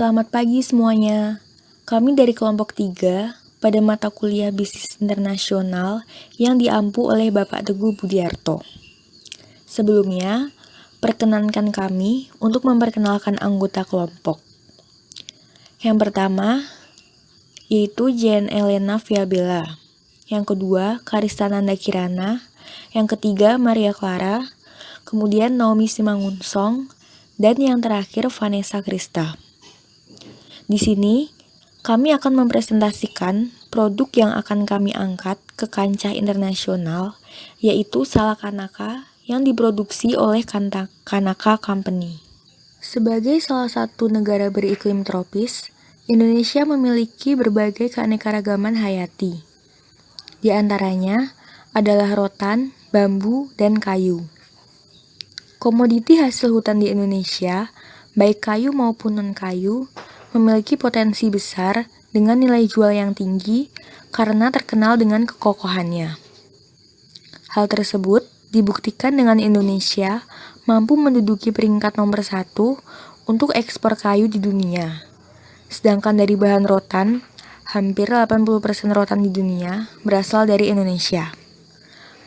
Selamat pagi semuanya. Kami dari kelompok 3 pada mata kuliah Bisnis Internasional yang diampu oleh Bapak Teguh Budiarto. Sebelumnya, perkenankan kami untuk memperkenalkan anggota kelompok. Yang pertama, yaitu Jen Elena Fiabella. Yang kedua, Karista Nanda Kirana. Yang ketiga, Maria Clara. Kemudian Naomi Simangunsong. Dan yang terakhir, Vanessa Krista. Di sini, kami akan mempresentasikan produk yang akan kami angkat ke kancah internasional, yaitu Salakanaka yang diproduksi oleh Kanaka Company. Sebagai salah satu negara beriklim tropis, Indonesia memiliki berbagai keanekaragaman hayati. Di antaranya adalah rotan, bambu, dan kayu. Komoditi hasil hutan di Indonesia, baik kayu maupun non-kayu, memiliki potensi besar dengan nilai jual yang tinggi karena terkenal dengan kekokohannya. Hal tersebut dibuktikan dengan Indonesia mampu menduduki peringkat nomor 1 untuk ekspor kayu di dunia. Sedangkan dari bahan rotan, hampir 80% rotan di dunia berasal dari Indonesia.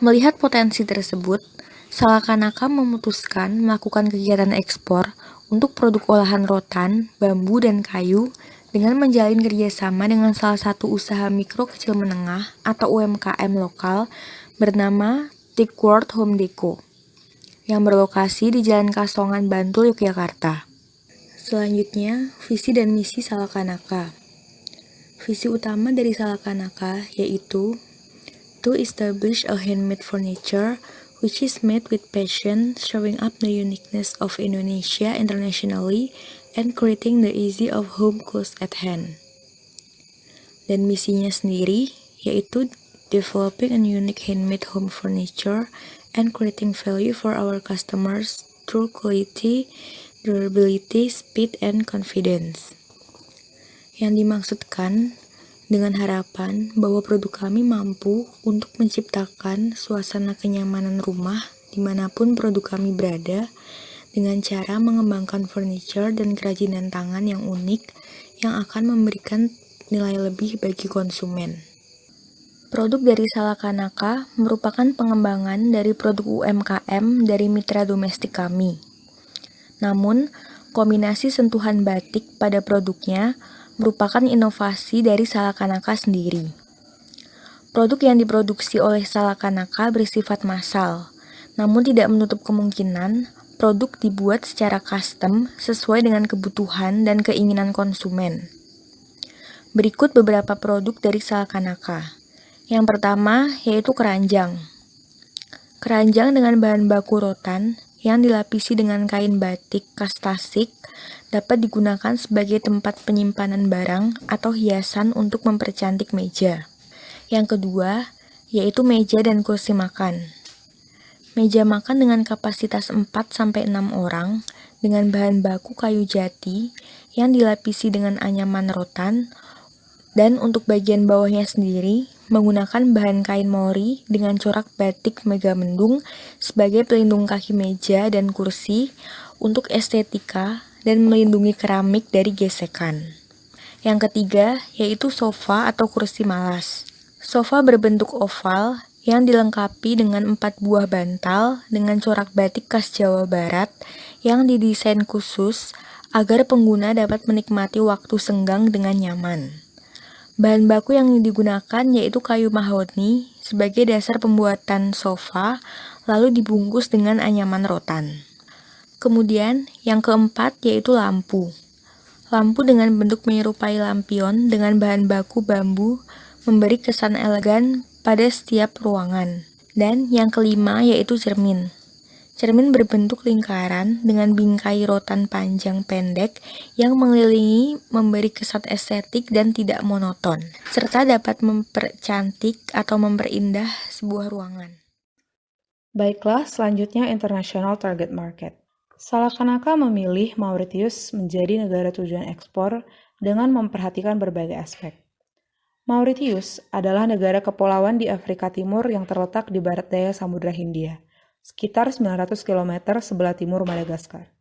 Melihat potensi tersebut, Salakanaka memutuskan melakukan kegiatan ekspor untuk produk olahan rotan, bambu, dan kayu dengan menjalin kerjasama dengan salah satu usaha mikro kecil menengah atau UMKM lokal bernama Thickworth Home Deco yang berlokasi di Jalan Kasongan, Bantul, Yogyakarta. Selanjutnya, visi dan misi Salakanaka. Visi utama dari Salakanaka yaitu to establish a handmade furniture which is made with passion, showing up the uniqueness of Indonesia internationally and creating the ease of home close at hand. Dan misinya sendiri yaitu developing a unique handmade home furniture and creating value for our customers through quality, durability, speed, and confidence. Yang dimaksudkan dengan harapan bahwa produk kami mampu untuk menciptakan suasana kenyamanan rumah dimanapun produk kami berada dengan cara mengembangkan furniture dan kerajinan tangan yang unik yang akan memberikan nilai lebih bagi konsumen. Produk dari Salakanaka merupakan pengembangan dari produk UMKM dari mitra domestik kami. Namun, kombinasi sentuhan batik pada produknya merupakan inovasi dari Salakanaka sendiri. Produk yang diproduksi oleh Salakanaka bersifat massal, namun tidak menutup kemungkinan produk dibuat secara custom sesuai dengan kebutuhan dan keinginan konsumen. Berikut beberapa produk dari Salakanaka. Yang pertama yaitu keranjang. Keranjang dengan bahan baku rotan yang dilapisi dengan kain batik khas Tasik dapat digunakan sebagai tempat penyimpanan barang atau hiasan untuk mempercantik meja. Yang kedua, yaitu meja dan kursi makan. Meja makan dengan kapasitas 4-6 orang dengan bahan baku kayu jati yang dilapisi dengan anyaman rotan dan untuk bagian bawahnya sendiri menggunakan bahan kain mori dengan corak batik Megamendung sebagai pelindung kaki meja dan kursi untuk estetika dan melindungi keramik dari gesekan. Yang ketiga, yaitu sofa atau kursi malas. Sofa berbentuk oval yang dilengkapi dengan 4 buah bantal dengan corak batik khas Jawa Barat yang didesain khusus agar pengguna dapat menikmati waktu senggang dengan nyaman. Bahan baku yang digunakan yaitu kayu mahoni sebagai dasar pembuatan sofa, lalu dibungkus dengan anyaman rotan. Kemudian, yang keempat yaitu lampu. Lampu dengan bentuk menyerupai lampion dengan bahan baku bambu memberi kesan elegan pada setiap ruangan. Dan yang kelima yaitu cermin. Cermin berbentuk lingkaran dengan bingkai rotan panjang pendek yang mengelilingi memberi kesan estetik dan tidak monoton, serta dapat mempercantik atau memperindah sebuah ruangan. Baiklah, selanjutnya International Target Market. Salakanaka memilih Mauritius menjadi negara tujuan ekspor dengan memperhatikan berbagai aspek. Mauritius adalah negara kepulauan di Afrika Timur yang terletak di barat daya Samudra Hindia, sekitar 900 km sebelah timur Madagaskar.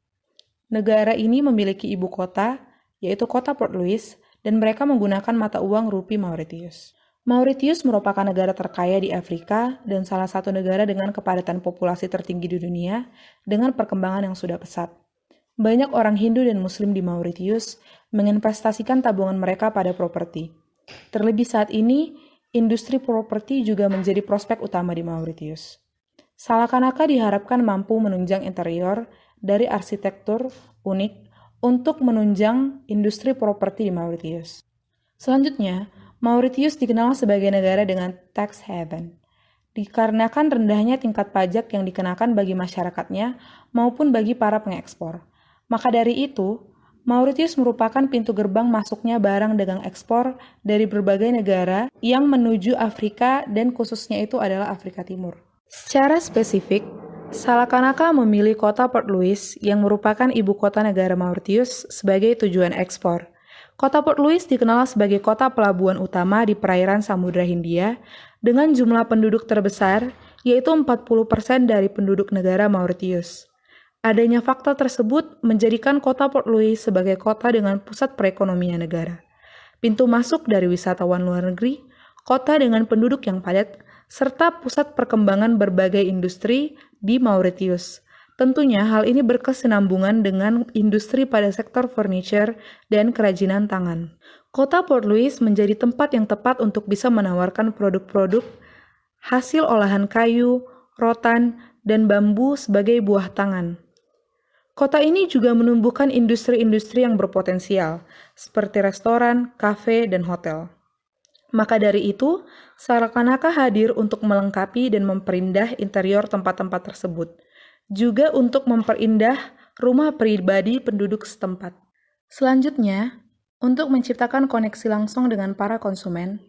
Negara ini memiliki ibu kota yaitu kota Port Louis, dan mereka menggunakan mata uang rupiah Mauritius. Mauritius merupakan negara terkaya di Afrika dan salah satu negara dengan kepadatan populasi tertinggi di dunia dengan perkembangan yang sudah pesat. Banyak orang Hindu dan Muslim di Mauritius menginvestasikan tabungan mereka pada properti. Terlebih saat ini, industri properti juga menjadi prospek utama di Mauritius. Salakanaka diharapkan mampu menunjang interior dari arsitektur unik untuk menunjang industri properti di Mauritius. Selanjutnya, Mauritius dikenal sebagai negara dengan tax haven, dikarenakan rendahnya tingkat pajak yang dikenakan bagi masyarakatnya maupun bagi para pengekspor. Maka dari itu, Mauritius merupakan pintu gerbang masuknya barang dagang ekspor dari berbagai negara yang menuju Afrika dan khususnya itu adalah Afrika Timur. Secara spesifik, Salakanaka memilih kota Port Louis yang merupakan ibu kota negara Mauritius sebagai tujuan ekspor. Kota Port Louis dikenal sebagai kota pelabuhan utama di perairan Samudra Hindia dengan jumlah penduduk terbesar, yaitu 40% dari penduduk negara Mauritius. Adanya fakta tersebut menjadikan kota Port Louis sebagai kota dengan pusat perekonomian negara. Pintu masuk dari wisatawan luar negeri, kota dengan penduduk yang padat, serta pusat perkembangan berbagai industri di Mauritius. Tentunya hal ini berkesinambungan dengan industri pada sektor furniture dan kerajinan tangan. Kota Port Louis menjadi tempat yang tepat untuk bisa menawarkan produk-produk hasil olahan kayu, rotan, dan bambu sebagai buah tangan. Kota ini juga menumbuhkan industri-industri yang berpotensial, seperti restoran, kafe, dan hotel. Maka dari itu, Salakanaka hadir untuk melengkapi dan memperindah interior tempat-tempat tersebut, juga untuk memperindah rumah pribadi penduduk setempat. Selanjutnya, untuk menciptakan koneksi langsung dengan para konsumen,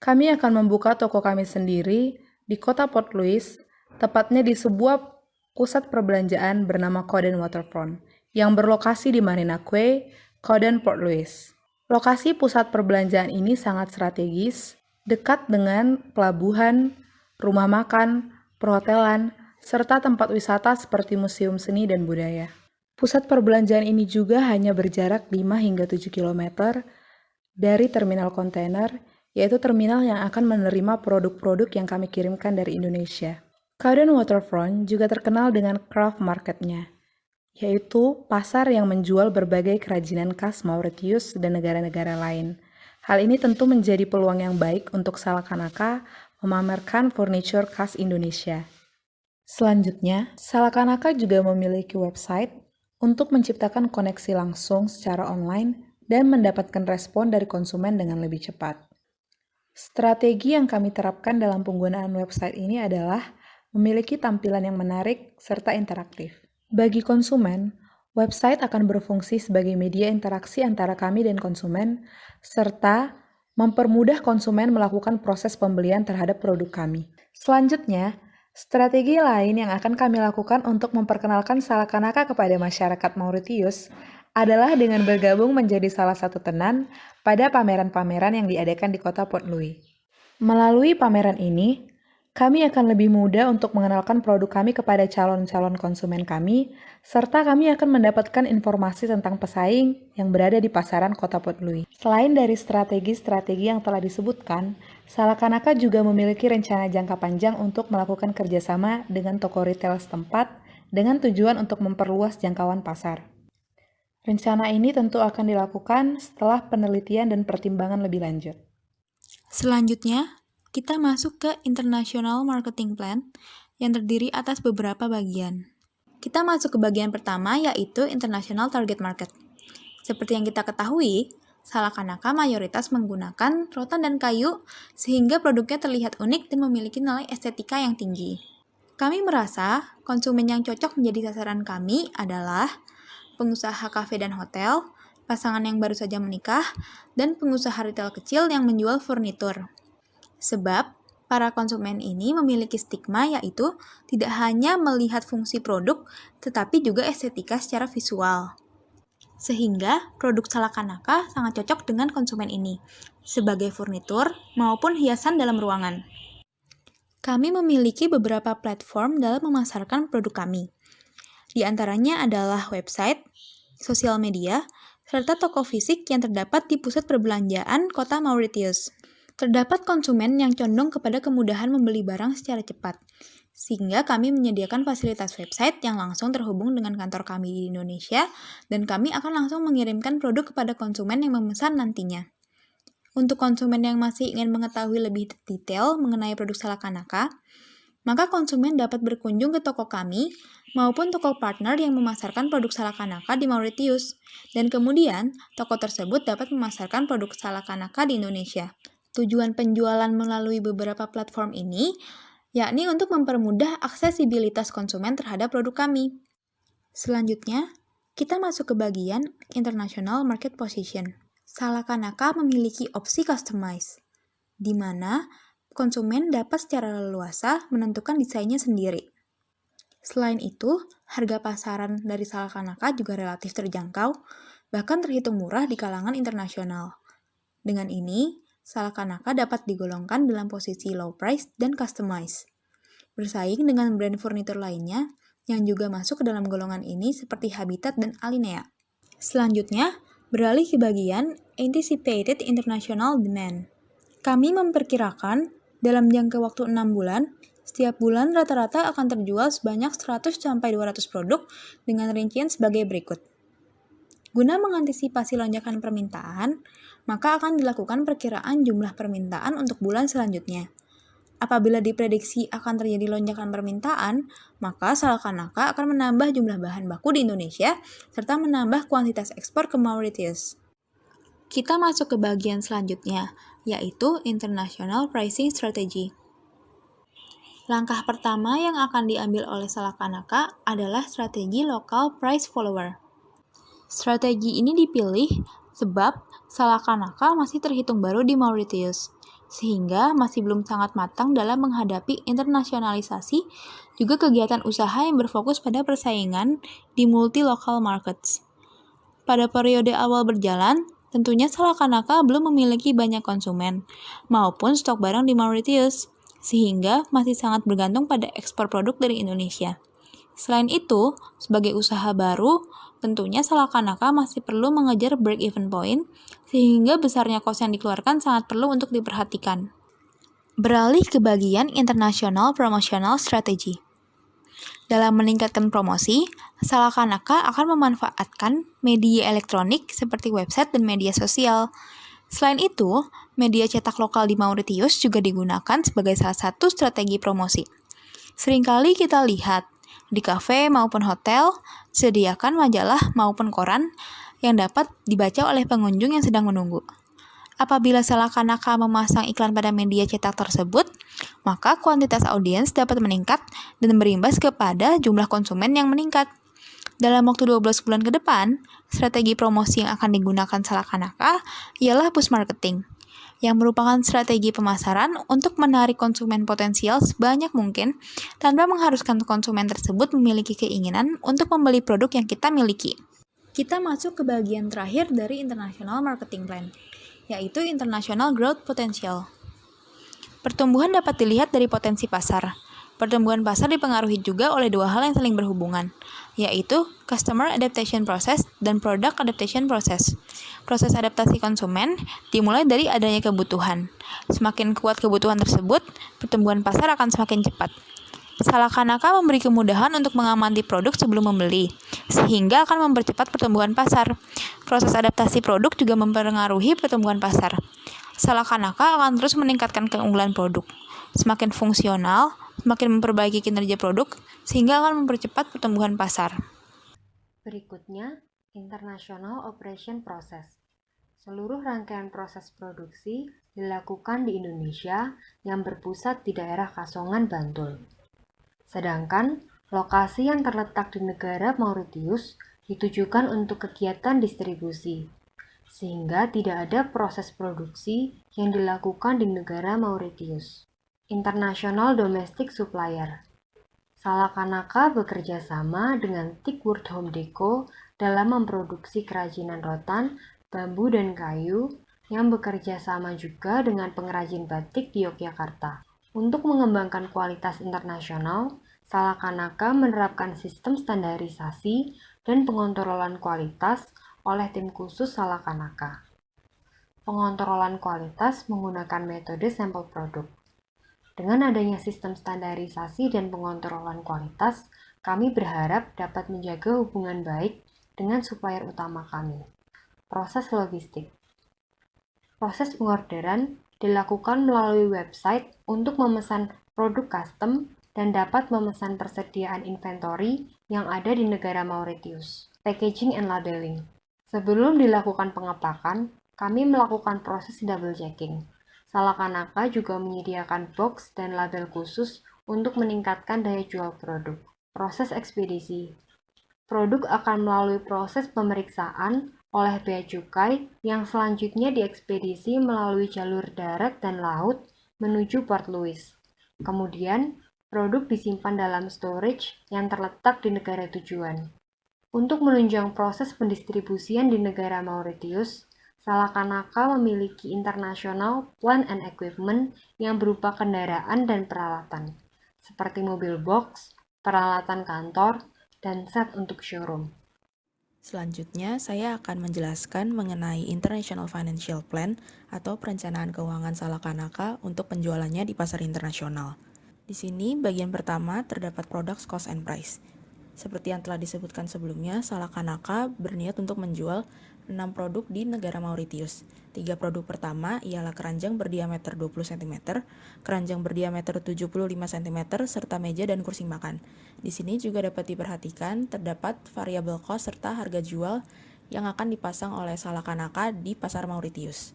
kami akan membuka toko kami sendiri di kota Port Louis, tepatnya di sebuah pusat perbelanjaan bernama Cowden Waterfront, yang berlokasi di Marina Quay, Cowden, Port Louis. Lokasi pusat perbelanjaan ini sangat strategis, dekat dengan pelabuhan, rumah makan, perhotelan, serta tempat wisata seperti museum seni dan budaya. Pusat perbelanjaan ini juga hanya berjarak 5 hingga 7 km dari terminal kontainer, yaitu terminal yang akan menerima produk-produk yang kami kirimkan dari Indonesia. Cowden Waterfront juga terkenal dengan craft market-nya, yaitu pasar yang menjual berbagai kerajinan khas Mauritius dan negara-negara lain. Hal ini tentu menjadi peluang yang baik untuk Salakanaka memamerkan furniture khas Indonesia. Selanjutnya, Salakanaka juga memiliki website untuk menciptakan koneksi langsung secara online dan mendapatkan respon dari konsumen dengan lebih cepat. Strategi yang kami terapkan dalam penggunaan website ini adalah memiliki tampilan yang menarik serta interaktif. Bagi konsumen, website akan berfungsi sebagai media interaksi antara kami dan konsumen, serta mempermudah konsumen melakukan proses pembelian terhadap produk kami. Selanjutnya, strategi lain yang akan kami lakukan untuk memperkenalkan Salakanaka kepada masyarakat Mauritius adalah dengan bergabung menjadi salah satu tenan pada pameran-pameran yang diadakan di kota Port Louis. Melalui pameran ini, kami akan lebih mudah untuk mengenalkan produk kami kepada calon-calon konsumen kami, serta kami akan mendapatkan informasi tentang pesaing yang berada di pasaran kota Port Louis. Selain dari strategi-strategi yang telah disebutkan, Salakanaka juga memiliki rencana jangka panjang untuk melakukan kerjasama dengan toko retail setempat dengan tujuan untuk memperluas jangkauan pasar. Rencana ini tentu akan dilakukan setelah penelitian dan pertimbangan lebih lanjut. Selanjutnya, kita masuk ke International Marketing Plan yang terdiri atas beberapa bagian. Kita masuk ke bagian pertama yaitu International Target Market. Seperti yang kita ketahui, Salakanaka mayoritas menggunakan rotan dan kayu sehingga produknya terlihat unik dan memiliki nilai estetika yang tinggi. Kami merasa konsumen yang cocok menjadi sasaran kami adalah pengusaha kafe dan hotel, pasangan yang baru saja menikah, dan pengusaha retail kecil yang menjual furnitur. Sebab, para konsumen ini memiliki stigma yaitu tidak hanya melihat fungsi produk, tetapi juga estetika secara visual. Sehingga, produk Salakanaka sangat cocok dengan konsumen ini, sebagai furnitur maupun hiasan dalam ruangan. Kami memiliki beberapa platform dalam memasarkan produk kami. Di antaranya adalah website, sosial media, serta toko fisik yang terdapat di pusat perbelanjaan kota Mauritius. Terdapat konsumen yang condong kepada kemudahan membeli barang secara cepat, sehingga kami menyediakan fasilitas website yang langsung terhubung dengan kantor kami di Indonesia, dan kami akan langsung mengirimkan produk kepada konsumen yang memesan nantinya. Untuk konsumen yang masih ingin mengetahui lebih detail mengenai produk Salakanaka, maka konsumen dapat berkunjung ke toko kami maupun toko partner yang memasarkan produk Salakanaka di Mauritius, dan kemudian toko tersebut dapat memasarkan produk Salakanaka di Indonesia. Tujuan penjualan melalui beberapa platform ini yakni untuk mempermudah aksesibilitas konsumen terhadap produk kami. Selanjutnya, kita masuk ke bagian International Market Position. Salakanaka memiliki opsi customize, di mana konsumen dapat secara leluasa menentukan desainnya sendiri. Selain itu, harga pasaran dari Salakanaka juga relatif terjangkau, bahkan terhitung murah di kalangan internasional. Dengan ini, Salakanaka dapat digolongkan dalam posisi low price dan customize, bersaing dengan brand furnitur lainnya yang juga masuk ke dalam golongan ini seperti Habitat dan Alinea. Selanjutnya, beralih ke bagian Anticipated International Demand. Kami memperkirakan dalam jangka waktu 6 bulan, setiap bulan rata-rata akan terjual sebanyak 100-200 produk dengan rincian sebagai berikut. Guna mengantisipasi lonjakan permintaan, maka akan dilakukan perkiraan jumlah permintaan untuk bulan selanjutnya. Apabila diprediksi akan terjadi lonjakan permintaan, maka Salakanaka akan menambah jumlah bahan baku di Indonesia serta menambah kuantitas ekspor ke Mauritius. Kita masuk ke bagian selanjutnya, yaitu International Pricing Strategy. Langkah pertama yang akan diambil oleh Salakanaka adalah strategi Local Price Follower. Strategi ini dipilih sebab Salakanaka masih terhitung baru di Mauritius, sehingga masih belum sangat matang dalam menghadapi internasionalisasi, juga kegiatan usaha yang berfokus pada persaingan di multi-local markets. Pada periode awal berjalan, tentunya Salakanaka belum memiliki banyak konsumen, maupun stok barang di Mauritius, sehingga masih sangat bergantung pada ekspor produk dari Indonesia. Selain itu, sebagai usaha baru, tentunya Salakanaka masih perlu mengejar break-even point, sehingga besarnya kos yang dikeluarkan sangat perlu untuk diperhatikan. Beralih ke bagian International Promotional Strategy. Dalam meningkatkan promosi, Salakanaka akan memanfaatkan media elektronik seperti website dan media sosial. Selain itu, media cetak lokal di Mauritius juga digunakan sebagai salah satu strategi promosi. Seringkali kita lihat, di kafe maupun hotel, disediakan majalah maupun koran yang dapat dibaca oleh pengunjung yang sedang menunggu. Apabila Salakanaka memasang iklan pada media cetak tersebut, maka kuantitas audiens dapat meningkat dan berimbas kepada jumlah konsumen yang meningkat. Dalam waktu 12 bulan ke depan, strategi promosi yang akan digunakan Salakanaka ialah push marketing, yang merupakan strategi pemasaran untuk menarik konsumen potensial sebanyak mungkin tanpa mengharuskan konsumen tersebut memiliki keinginan untuk membeli produk yang kita miliki. Kita masuk ke bagian terakhir dari International Marketing Plan, yaitu International Growth Potential. Pertumbuhan dapat dilihat dari potensi pasar. Pertumbuhan pasar dipengaruhi juga oleh dua hal yang saling berhubungan, yaitu Customer Adaptation Process dan Product Adaptation Process. Proses adaptasi konsumen dimulai dari adanya kebutuhan. Semakin kuat kebutuhan tersebut, pertumbuhan pasar akan semakin cepat. Salakanaka memberi kemudahan untuk mengamati produk sebelum membeli, sehingga akan mempercepat pertumbuhan pasar. Proses adaptasi produk juga mempengaruhi pertumbuhan pasar. Salakanaka akan terus meningkatkan keunggulan produk. Semakin fungsional, semakin memperbaiki kinerja produk, sehingga akan mempercepat pertumbuhan pasar. Berikutnya, International Operation Process. Seluruh rangkaian proses produksi dilakukan di Indonesia yang berpusat di daerah Kasongan, Bantul. Sedangkan, lokasi yang terletak di negara Mauritius ditujukan untuk kegiatan distribusi, sehingga tidak ada proses produksi yang dilakukan di negara Mauritius. International Domestic Supplier. Salakanaka bekerja sama dengan Teakwood Home Deco dalam memproduksi kerajinan rotan, bambu, dan kayu yang bekerja sama juga dengan pengrajin batik di Yogyakarta. Untuk mengembangkan kualitas internasional, Salakanaka menerapkan sistem standarisasi dan pengontrolan kualitas oleh tim khusus Salakanaka. Pengontrolan kualitas menggunakan metode sampel produk. Dengan adanya sistem standarisasi dan pengontrolan kualitas, kami berharap dapat menjaga hubungan baik dengan supplier utama kami. Proses logistik. Proses pengorderan dilakukan melalui website untuk memesan produk custom dan dapat memesan persediaan inventory yang ada di negara Mauritius. Packaging and labeling. Sebelum dilakukan pengepakan, kami melakukan proses double checking. Salakanaka juga menyediakan box dan label khusus untuk meningkatkan daya jual produk. Proses ekspedisi. Produk akan melalui proses pemeriksaan oleh bea cukai yang selanjutnya diekspedisi melalui jalur darat dan laut menuju Port Louis. Kemudian, produk disimpan dalam storage yang terletak di negara tujuan. Untuk menunjang proses pendistribusian di negara Mauritius, Salakanaka memiliki international plant and equipment yang berupa kendaraan dan peralatan, seperti mobil box, peralatan kantor, dan set untuk showroom. Selanjutnya, saya akan menjelaskan mengenai International Financial Plan atau perencanaan keuangan Salakanaka untuk penjualannya di pasar internasional. Di sini, bagian pertama terdapat Products Cost and Price. Seperti yang telah disebutkan sebelumnya, Salakanaka berniat untuk menjual 6 produk di negara Mauritius. 3 produk pertama ialah keranjang berdiameter 20 cm, keranjang berdiameter 75 cm, serta meja dan kursi makan. Di sini juga dapat diperhatikan terdapat variable cost serta harga jual yang akan dipasang oleh Salakanaka di pasar Mauritius.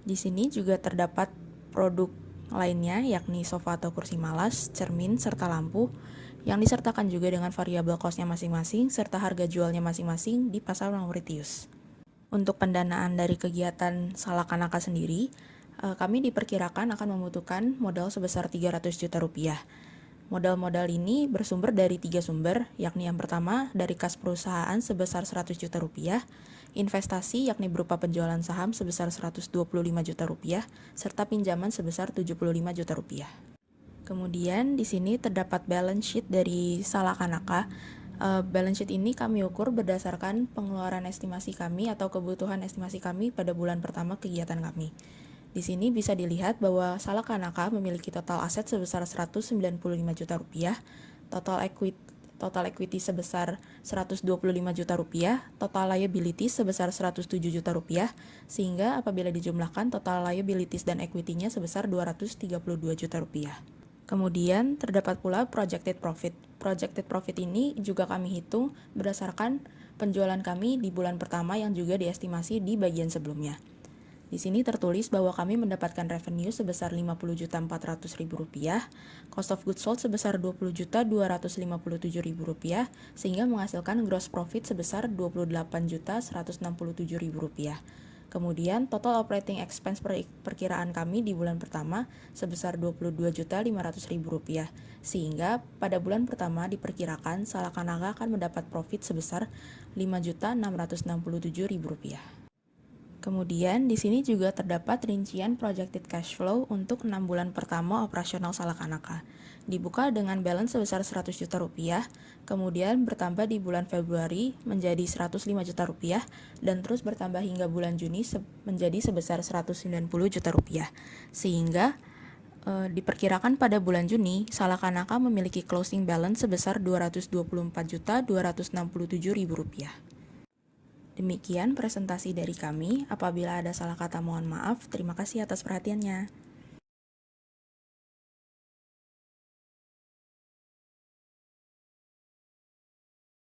Di sini juga terdapat produk lainnya yakni sofa atau kursi malas, cermin, serta lampu yang disertakan juga dengan variabel cost-nya masing-masing serta harga jualnya masing-masing di pasar Mauritius. Untuk pendanaan dari kegiatan Salakanaka sendiri, kami diperkirakan akan membutuhkan modal sebesar 300 juta rupiah. Modal-modal ini bersumber dari 3 sumber, yakni yang pertama dari kas perusahaan sebesar 100 juta rupiah, investasi yakni berupa penjualan saham sebesar 125 juta rupiah, serta pinjaman sebesar 75 juta rupiah. Kemudian di sini terdapat balance sheet dari Salakanaka. Balance sheet ini kami ukur berdasarkan pengeluaran estimasi kami atau kebutuhan estimasi kami pada bulan pertama kegiatan kami. Di sini bisa dilihat bahwa Salakanaka memiliki total aset sebesar 195 juta rupiah, total equity sebesar 125 juta rupiah, total liabilities sebesar 107 juta rupiah, sehingga apabila dijumlahkan total liabilities dan equity-nya sebesar 232 juta rupiah. Kemudian terdapat pula projected profit. Projected profit ini juga kami hitung berdasarkan penjualan kami di bulan pertama yang juga diestimasi di bagian sebelumnya. Di sini tertulis bahwa kami mendapatkan revenue sebesar 50.400.000 rupiah, cost of goods sold sebesar 20.257.000 rupiah, sehingga menghasilkan gross profit sebesar 28.167.000 rupiah. Kemudian total operating expense perkiraan kami di bulan pertama sebesar 22.500.000 rupiah, sehingga pada bulan pertama diperkirakan Salakanaka akan mendapat profit sebesar 5.667.000 rupiah. Kemudian di sini juga terdapat rincian projected cash flow untuk 6 bulan pertama operasional Salakanaka. Dibuka dengan balance sebesar 100 juta rupiah, kemudian bertambah di bulan Februari menjadi 105 juta rupiah, dan terus bertambah hingga bulan Juni menjadi sebesar 190 juta rupiah. Sehingga diperkirakan pada bulan Juni, Salakanaka memiliki closing balance sebesar 224.267.000 rupiah. Demikian presentasi dari kami. Apabila ada salah kata mohon maaf. Terima kasih atas perhatiannya.